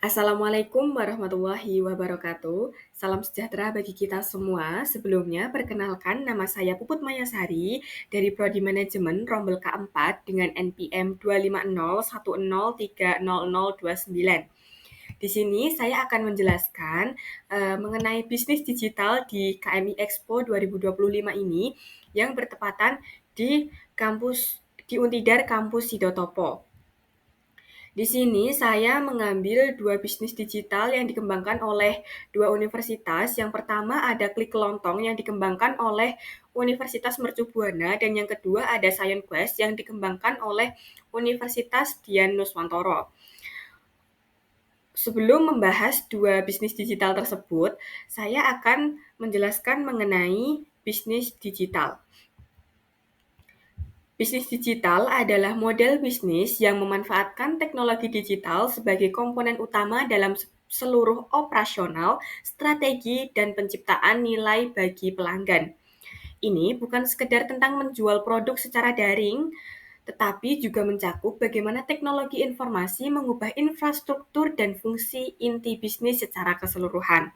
Assalamualaikum warahmatullahi wabarakatuh. Salam sejahtera bagi kita semua. Sebelumnya, perkenalkan nama saya Puput Mayasari dari Prodi Manajemen Rombel K4 dengan NPM 25010300029. Di sini saya akan menjelaskan mengenai bisnis digital di KMI Expo 2025 ini yang bertepatan di Untidar Kampus Sidotopo. Di sini saya mengambil dua bisnis digital yang dikembangkan oleh dua universitas. Yang pertama ada Klik Kelontong yang dikembangkan oleh Universitas Mercu Buana dan yang kedua ada Science Quest yang dikembangkan oleh Universitas Dian Nuswantoro. Sebelum membahas dua bisnis digital tersebut, saya akan menjelaskan mengenai bisnis digital. Bisnis digital adalah model bisnis yang memanfaatkan teknologi digital sebagai komponen utama dalam seluruh operasional, strategi, dan penciptaan nilai bagi pelanggan. Ini bukan sekedar tentang menjual produk secara daring, tetapi juga mencakup bagaimana teknologi informasi mengubah infrastruktur dan fungsi inti bisnis secara keseluruhan.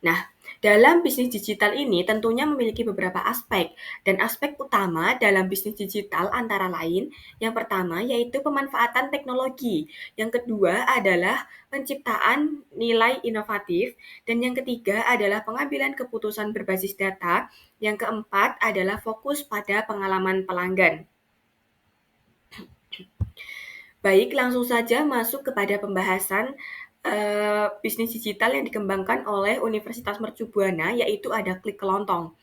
Nah, dalam bisnis digital ini tentunya memiliki beberapa aspek, dan aspek utama dalam bisnis digital antara lain, yang pertama yaitu pemanfaatan teknologi, yang kedua adalah penciptaan nilai inovatif, dan yang ketiga adalah pengambilan keputusan berbasis data, yang keempat adalah fokus pada pengalaman pelanggan. Baik, langsung saja masuk kepada pembahasan bisnis digital yang dikembangkan oleh Universitas Mercu Buana, yaitu ada Klik Kelontong.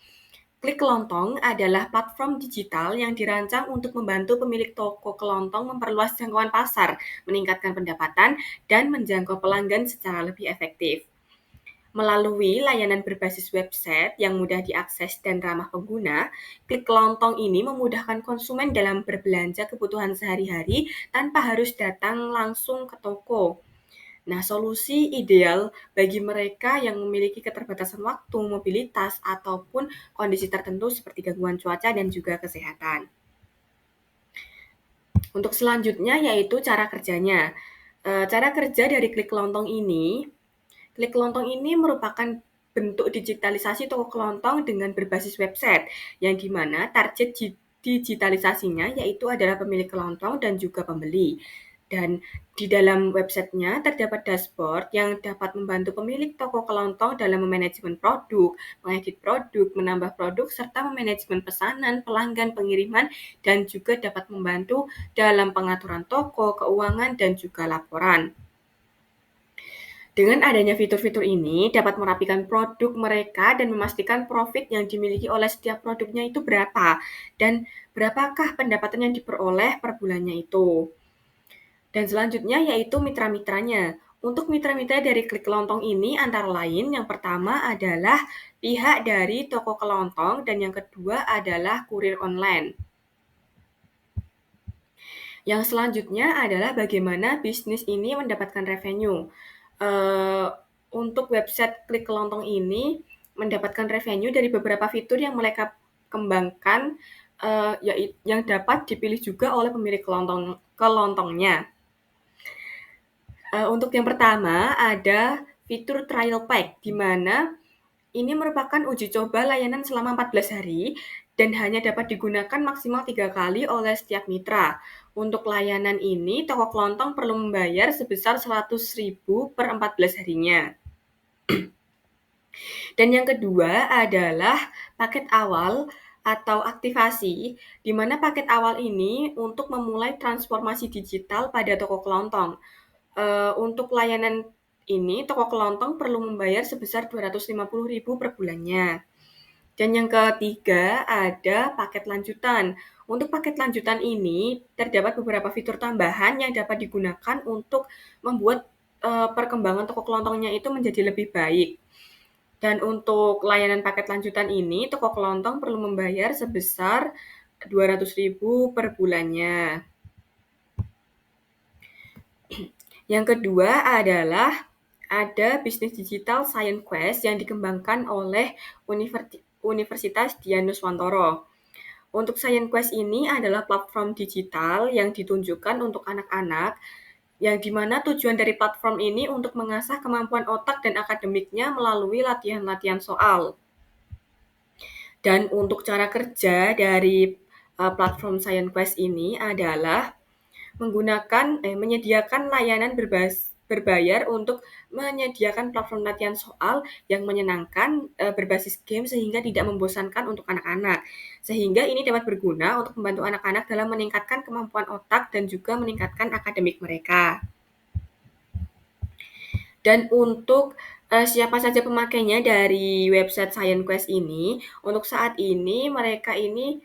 Klik Kelontong adalah platform digital yang dirancang untuk membantu pemilik toko kelontong memperluas jangkauan pasar, meningkatkan pendapatan, dan menjangkau pelanggan secara lebih efektif. Melalui layanan berbasis website yang mudah diakses dan ramah pengguna, Klik Kelontong ini memudahkan konsumen dalam berbelanja kebutuhan sehari-hari tanpa harus datang langsung ke toko. Nah, solusi ideal bagi mereka yang memiliki keterbatasan waktu, mobilitas, ataupun kondisi tertentu seperti gangguan cuaca dan juga kesehatan. Untuk selanjutnya yaitu cara kerjanya. Cara kerja dari Klik Kelontong ini merupakan bentuk digitalisasi toko kelontong dengan berbasis website, yang dimana target digitalisasinya yaitu adalah pemilik kelontong dan juga pembeli. Dan di dalam websitenya terdapat dashboard yang dapat membantu pemilik toko kelontong dalam memanajemen produk, mengedit produk, menambah produk, serta memanajemen pesanan, pelanggan, pengiriman, dan juga dapat membantu dalam pengaturan toko, keuangan, dan juga laporan. Dengan adanya fitur-fitur ini, dapat merapikan produk mereka dan memastikan profit yang dimiliki oleh setiap produknya itu berapa, dan berapakah pendapatan yang diperoleh per bulannya itu. Dan selanjutnya yaitu mitra-mitranya. Untuk mitra-mitra dari Klik Kelontong ini antara lain yang pertama adalah pihak dari toko kelontong dan yang kedua adalah kurir online. Yang selanjutnya adalah bagaimana bisnis ini mendapatkan revenue. Untuk website Klik Kelontong ini mendapatkan revenue dari beberapa fitur yang mereka kembangkan yang dapat dipilih juga oleh pemilik kelontongnya. Untuk yang pertama ada fitur trial pack, di mana ini merupakan uji coba layanan selama 14 hari dan hanya dapat digunakan maksimal 3 kali oleh setiap mitra. Untuk layanan ini, toko kelontong perlu membayar sebesar 100.000 per 14 harinya. Dan yang kedua adalah paket awal atau aktivasi, di mana paket awal ini untuk memulai transformasi digital pada toko kelontong. Untuk layanan ini, toko kelontong perlu membayar sebesar 250.000 per bulannya. Dan yang ketiga ada paket lanjutan. Untuk paket lanjutan ini terdapat beberapa fitur tambahan yang dapat digunakan untuk membuat perkembangan toko kelontongnya itu menjadi lebih baik. Dan untuk layanan paket lanjutan ini, toko kelontong perlu membayar sebesar 200.000 per bulannya. Yang kedua adalah ada bisnis digital Science Quest yang dikembangkan oleh Universitas Dian Nuswantoro. Untuk Science Quest ini adalah platform digital yang ditunjukkan untuk anak-anak yang dimana tujuan dari platform ini untuk mengasah kemampuan otak dan akademiknya melalui latihan-latihan soal. Dan untuk cara kerja dari platform Science Quest ini adalah menyediakan layanan berbayar untuk menyediakan platform latihan soal yang menyenangkan berbasis game sehingga tidak membosankan untuk anak-anak. Sehingga ini dapat berguna untuk membantu anak-anak dalam meningkatkan kemampuan otak dan juga meningkatkan akademik mereka. Dan untuk siapa saja pemakainya dari website Science Quest ini, untuk saat ini mereka ini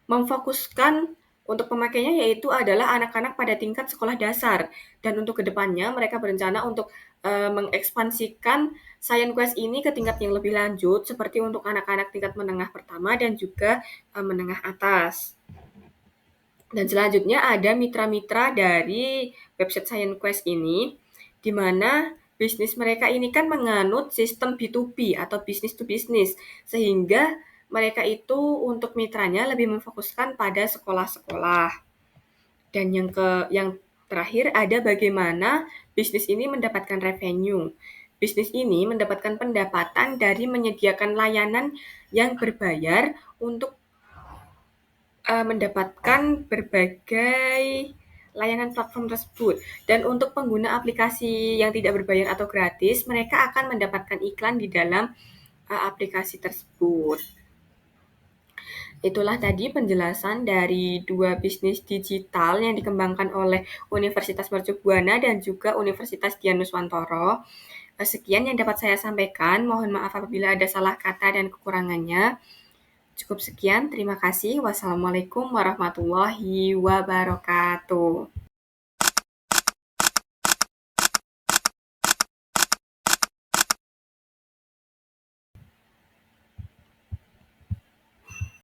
memfokuskan untuk pemakainya yaitu adalah anak-anak pada tingkat sekolah dasar. Dan untuk kedepannya mereka berencana untuk mengekspansikan Science Quest ini ke tingkat yang lebih lanjut seperti untuk anak-anak tingkat menengah pertama dan juga menengah atas. Dan selanjutnya ada mitra-mitra dari website Science Quest ini, di mana bisnis mereka ini kan menganut sistem B2B atau business to business, sehingga mereka itu untuk mitranya lebih memfokuskan pada sekolah-sekolah. Dan yang terakhir ada bagaimana bisnis ini mendapatkan revenue. Bisnis ini mendapatkan pendapatan dari menyediakan layanan yang berbayar untuk mendapatkan berbagai layanan platform tersebut. Dan untuk pengguna aplikasi yang tidak berbayar atau gratis, mereka akan mendapatkan iklan di dalam aplikasi tersebut. Itulah tadi penjelasan dari dua bisnis digital yang dikembangkan oleh Universitas Mercubuana dan juga Universitas Dianuswantoro. Sekian yang dapat saya sampaikan. Mohon maaf apabila ada salah kata dan kekurangannya. Cukup sekian, terima kasih. Wassalamualaikum warahmatullahi wabarakatuh.